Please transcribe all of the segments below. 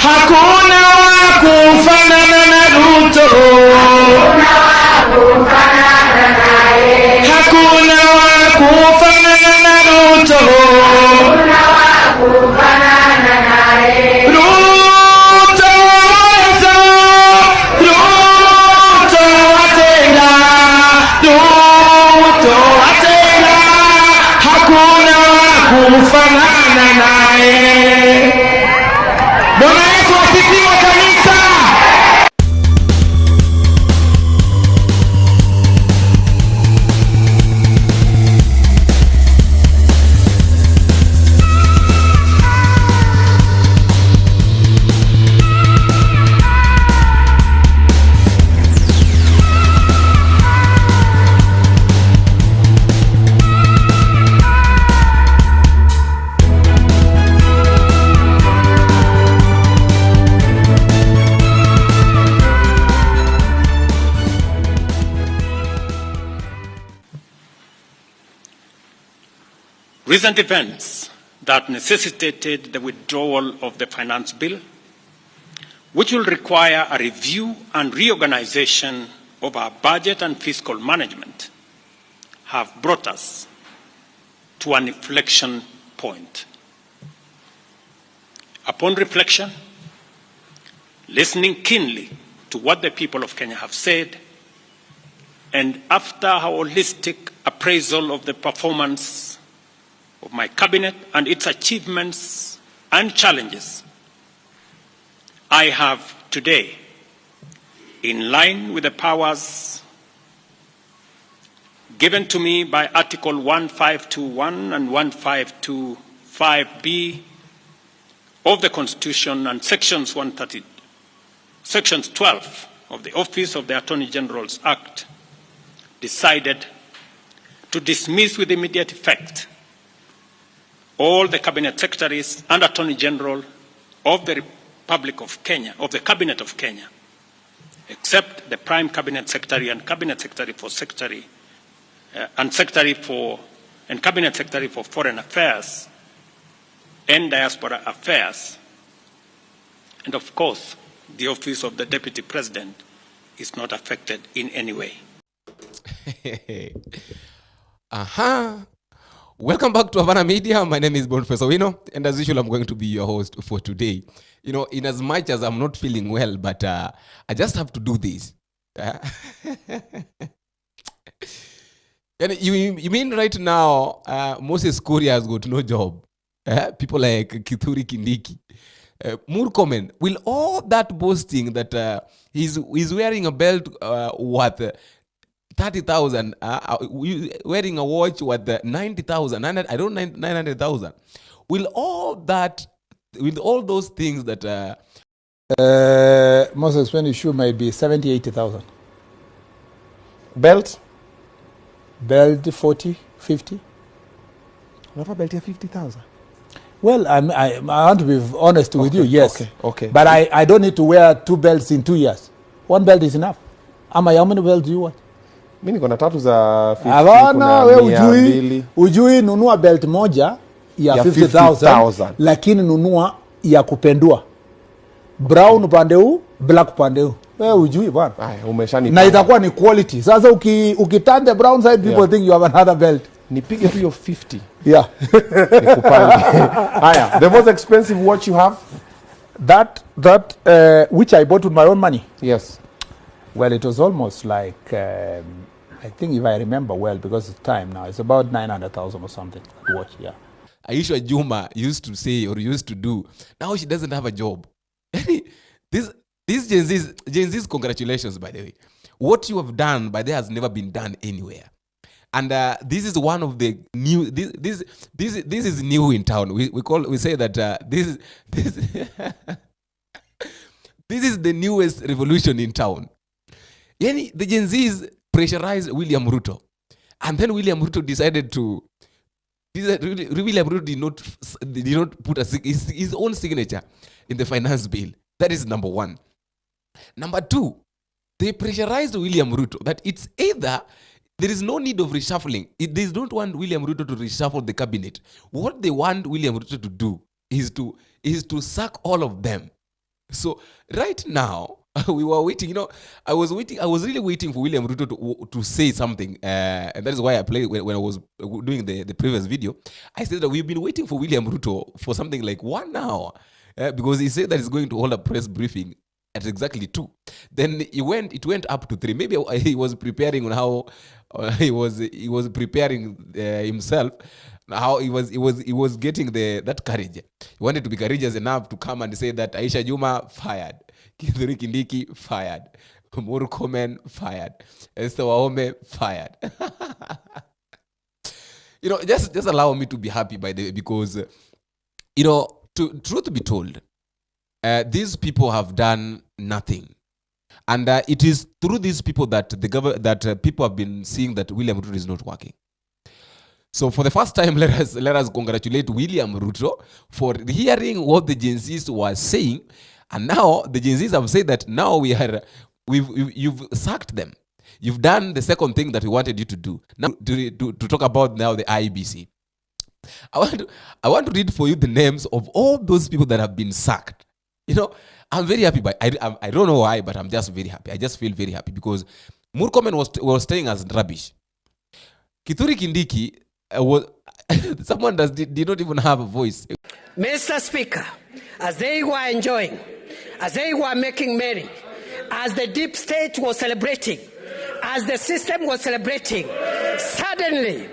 Hakuna wa kufanana na Ruto. Hakuna wa kufanana na Ruto. Kufanana naye. Bwana Yesu asifiwe kanisa. Recent events that necessitated the withdrawal of the finance bill, which will require a review and reorganization of our budget and fiscal management, have brought us to an inflection point. Upon reflection, listening keenly to what the people of Kenya have said, and after a holistic appraisal of the performance of my cabinet and its achievements and challenges, I have today, in line with the powers given to me by Article 1521 and 1525B of the Constitution and Sections 12 of the Office of the Attorney General's Act, decided to dismiss with immediate effect all the Cabinet Secretaries and Attorney General of the Republic of Kenya, of the Cabinet of Kenya, except the Prime Cabinet Secretary and Cabinet Secretary for Cabinet Secretary for Foreign Affairs and Diaspora Affairs. And of course, the Office of the Deputy President is not affected in any way. Welcome back to Havana Media. My name is Professor Wino, and as usual, I'm going to be your host for today. You know, in as much as I'm not feeling well, but I just have to do this. And you mean right now, Moses Kuria has got no job? People like Kithure Kindiki, Murkomen, will all that boasting that he's wearing a belt worth 30,000, wearing a watch worth 90,000, 900,000. Will all those things that most expensive shoe might be 70,000-80,000. Belt 40, 50. Never belt 50,000. Well, I want to be honest with you, yes. Okay. But I don't need to wear 2 belts in 2 years. 1 belt is enough. How many belts do you want? Mimi niko na tatu za 50. Havana, we ujui nunua belt moja ya 50,000, lakini nunua ya kupendua. Brown upande huu, black upande huu. Wewe ujui bwana. Umeshanipa. Na itakuwa ni quality. Sasa ukiturn the brown side, people think you have another belt. Nipige tu hiyo 50. Yeah. Nikupange. Haya, the most expensive watch you have? That which I bought with my own money. Yes. Well, it was almost like I think if I remember well, because of time now, it's about 900,000 or something. Watch, yeah. Aisha Juma used to say or used to do. Now she doesn't have a job. This Gen Z's, congratulations, by the way. What you have done by there has never been done anywhere. And this is one of the new. This is new in town. We say that this this is the newest revolution in town. The Gen Z's pressurized William Ruto, and then William Ruto decided to. William Ruto did not put his own signature in the finance bill. That is number one. Number two, they pressurized William Ruto that it's either there is no need of reshuffling. They don't want William Ruto to reshuffle the cabinet. What they want William Ruto to do is to sack all of them So right now, we were waiting, I was really waiting for William Ruto to say something. And that is why I played when I was doing the previous video. I said that we've been waiting for William Ruto for something like 1 hour. Because he said that he's going to hold a press briefing at exactly 2. Then it went up to 3. Maybe he was preparing on how he was preparing himself, how he was getting that courage. He wanted to be courageous enough to come and say that Aisha Juma fired, Kithure Kindiki fired, Murkomen'S fired, Esther Wahome fired. Just allow me to be happy because truth be told, these people have done nothing, and it is through these people that people have been seeing that William Ruto is not working. So for the first time, let us congratulate William Ruto for hearing what the Gen Zs were saying, and now the Gen Zs have said that now you've sacked them. You've done the second thing that we wanted you to do. Now to talk about now the IEBC. I want to read for you the names of all those people that have been sacked. I'm very happy, but I don't know why, but I'm just very happy. I just feel very happy because Murkomen was telling us rubbish. Kithure Kindiki someone did not even have a voice. Mr. Speaker, as they were enjoying, as they were making merry, as the deep state was celebrating, as the system was celebrating, suddenly,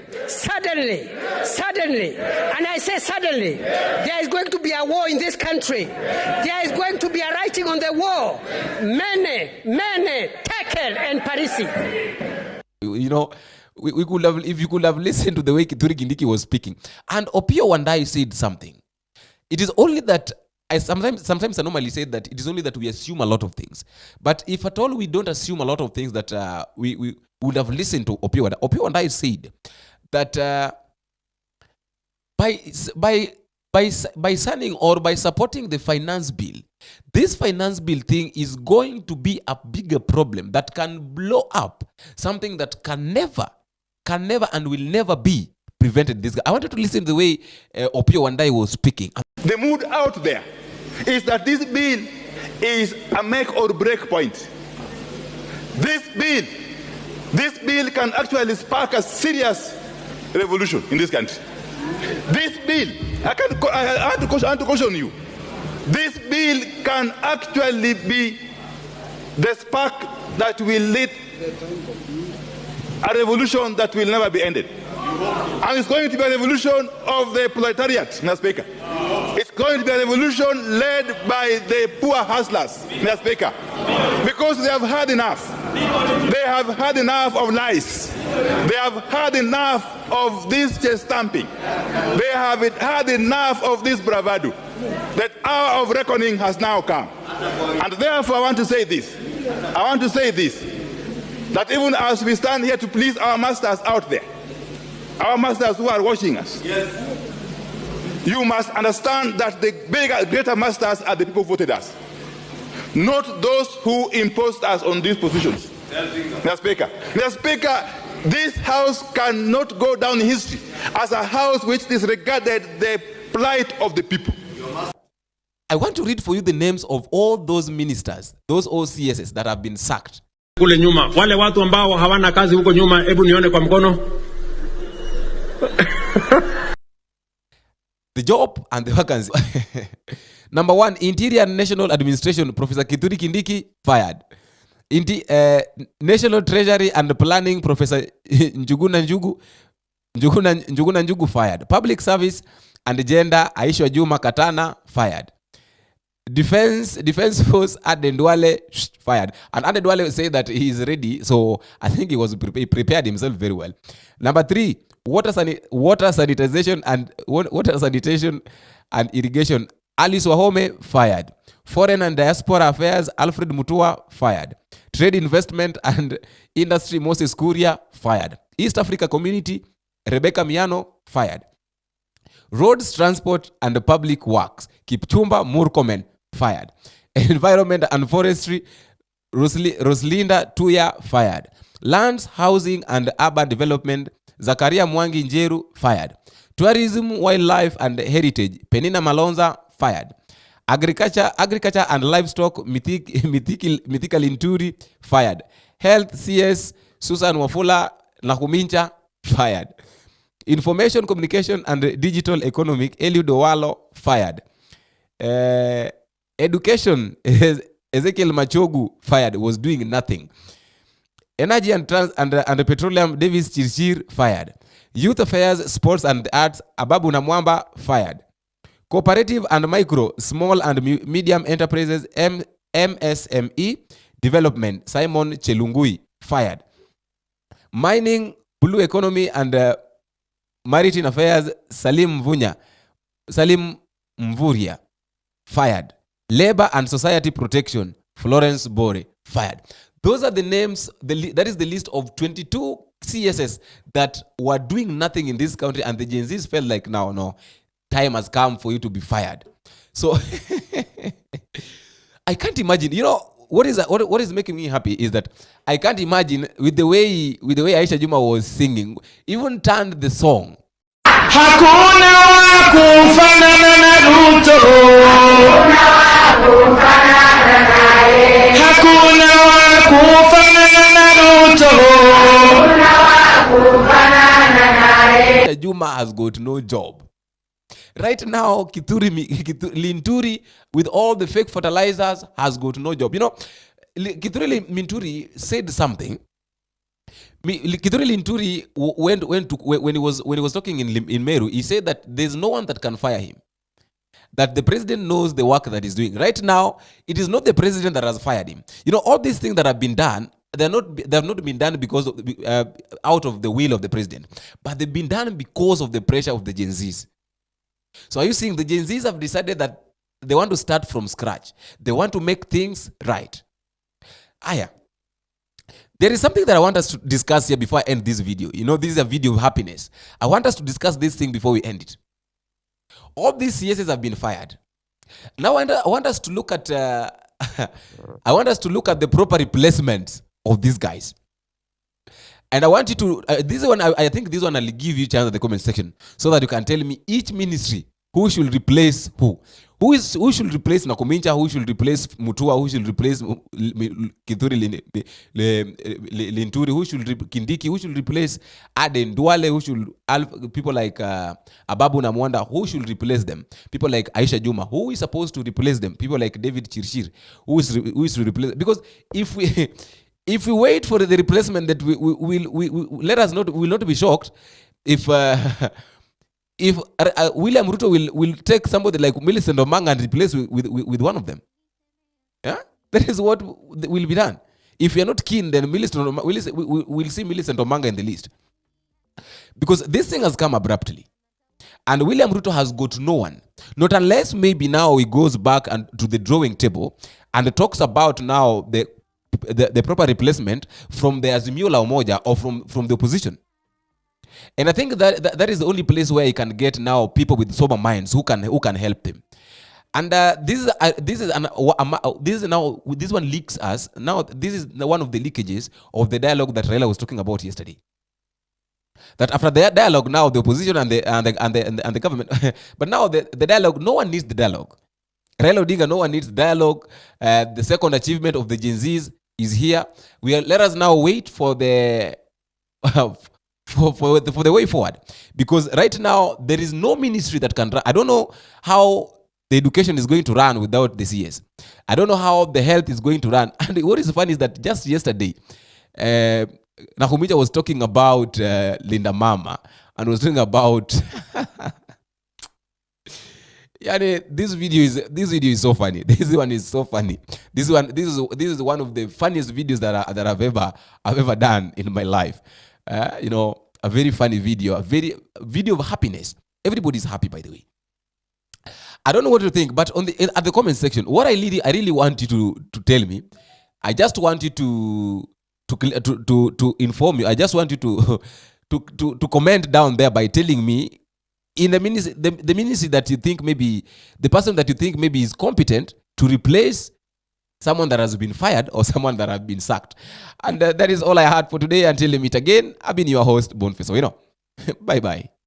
and I say suddenly, there is going to be a war in this country. There is going to be a writing on the wall. Many, Tekel and Parisi. We could have, if you could have listened to the way Kithure Kindiki was speaking. And Opiyo Wandayi said something. It is only that, sometimes I normally say that it is only that we assume a lot of things. But if at all we don't assume a lot of things, that we would have listened to Opiyo Wandayi. Opiyo Wandayi said that by signing or by supporting the finance bill, this finance bill thing is going to be a bigger problem that can blow up something that can never and will never be prevented. I wanted to listen to the way Opiyo Wandayi was speaking. The mood out there is that this bill is a make or break point. This bill can actually spark a serious revolution in this country. This bill, I want to caution you. This bill can actually be the spark that will lead a revolution that will never be ended. And it's going to be a revolution of the proletariat, Mr. Speaker. It's going to be a revolution led by the poor hustlers, Mr. Speaker. Because they have had enough. They have had enough of lies. They have had enough of this chest stamping. They have had enough of this bravado. That hour of reckoning has now come. And therefore I want to say this. That even as we stand here to please our masters out there, our masters who are watching us, you must understand that the bigger, greater masters are the people who voted us, not those who imposed us on these positions. Mr. Speaker, this house cannot go down in history as a house which disregarded the plight of the people. I want to read for you the names of all those ministers, those OCSs that have been sacked. Kule nyuma, wale watu ambao hawana kazi huko nyuma, hebu nione kwa mkono. The job and the vacancy. Number 1, Interior and National Administration, Professor Kithure Kindiki, fired. National Treasury and Planning, Professor Njuguna Njugu, fired. Public Service and Gender, Aisha Juma Katana, fired. Defense Force, Aden Duale, fired. And Aden Duale said that he is ready, so I think he prepared himself very well. Number 3, water sanitation and irrigation, Alice Wahome, fired. Foreign and Diaspora Affairs, Alfred Mutua, fired. Trade Investment and Industry, Moses Kuria, fired. East Africa Community, Rebecca Miano, fired. Roads, Transport and Public Works, Kipchumba Murkomen, fired. Environment and Forestry, Roslinda Tuya, fired. Lands, Housing and Urban Development, Zakaria Mwangi Njeru, fired. Tourism, Wildlife and Heritage, Penina Malonza, fired. Agriculture and livestock, Mythical Inturi, fired. Health, CS, Susan Wafula, Nakumincha, fired. Information, communication and digital economic, Eliud Owalo, fired. Education, Ezekiel Machogu, fired, was doing nothing. Energy and petroleum, Davis Chirchir, fired. Youth affairs, sports and arts, Ababu Namwamba, fired. Cooperative and micro, small and medium enterprises, MSME development, Simon Chelungui, fired. Mining, blue economy and maritime affairs, Salim Mvuria, fired. Labor and society protection, Florence Bore, fired. Those are the names, that is the list of 22 CSS that were doing nothing in this country, and the Gen Zs felt like, no, time has come for you to be fired. So I can't imagine, what is making me happy is that I can't imagine with the way Aisha Juma was singing, even turned the song. Hakuna wa kufanana na Ruto. Hakuna wa kufanana na Ruto. Aisha Juma has got no job. Right now, Linturi, with all the fake fertilizers, has got no job. Kithure Linturi said something. Kithure Linturi when he was talking in Meru, he said that there's no one that can fire him. That the president knows the work that he's doing. Right now, it is not the president that has fired him. All these things that have been done, they have not been done because of out of the will of the president, but they've been done because of the pressure of the Gen Zs. So are you seeing the Gen Zs have decided that they want to start from scratch? They want to make things right. There is something that I want us to discuss here before I end this video. This is a video of happiness. I want us to discuss this thing before we end it. All these CSs have been fired. Now I want us to look at I want us to look at the proper replacement of these guys. And I want you to, this one, I think this one I'll give you a chance in the comment section so that you can tell me each ministry who should replace who. Who should replace Nakumincha, who should replace Mutua, who should replace Kithure Linturi, who should Kindiki, who should replace Aden Duale, who should, people like Ababu Namwanda, who should replace them? People like Aisha Juma, who is supposed to replace them? People like David Chirchir, who is to replace them? Because if we wait for the replacement, that we will not be shocked if William Ruto will take somebody like Millicent Omanga and replace with one of them. Yeah, that is what will be done. If you are not keen, then we'll see Millicent Omanga in the list, because this thing has come abruptly, and William Ruto has got no one. Not unless maybe now he goes back to the drawing table and talks about now the proper replacement from the Azimio la Umoja or from the opposition. And I think that is the only place where he can get now people with sober minds who can help him. And this one leaks us. Now this is one of the leakages of the dialogue that Raila was talking about yesterday. That after the dialogue, now the opposition and the government, but now the dialogue, no one needs the dialogue. Raila Odinga, no one needs the dialogue. The second achievement of the Gen Zs is here. Let us now wait for the for the way forward, because right now there is no ministry that can run. I don't know how the education is going to run without the CS. I don't know how the health is going to run. And what is funny is that just yesterday, Nakumincha was talking about Linda Mama and was talking about this video is so funny. This one is so funny. This is one of the funniest videos that I've ever done in my life. A very funny video, a video of happiness. Everybody's happy, by the way. I don't know what to think, but at the comment section, what I really want you to tell me, I just want you to inform you. I just want you to comment down there by telling me in the ministry that you think maybe the person that you think maybe is competent to replace someone that has been fired or someone that has been sacked. And that is all I had for today. Until we meet again, I've been your host, Boniface. Bye bye.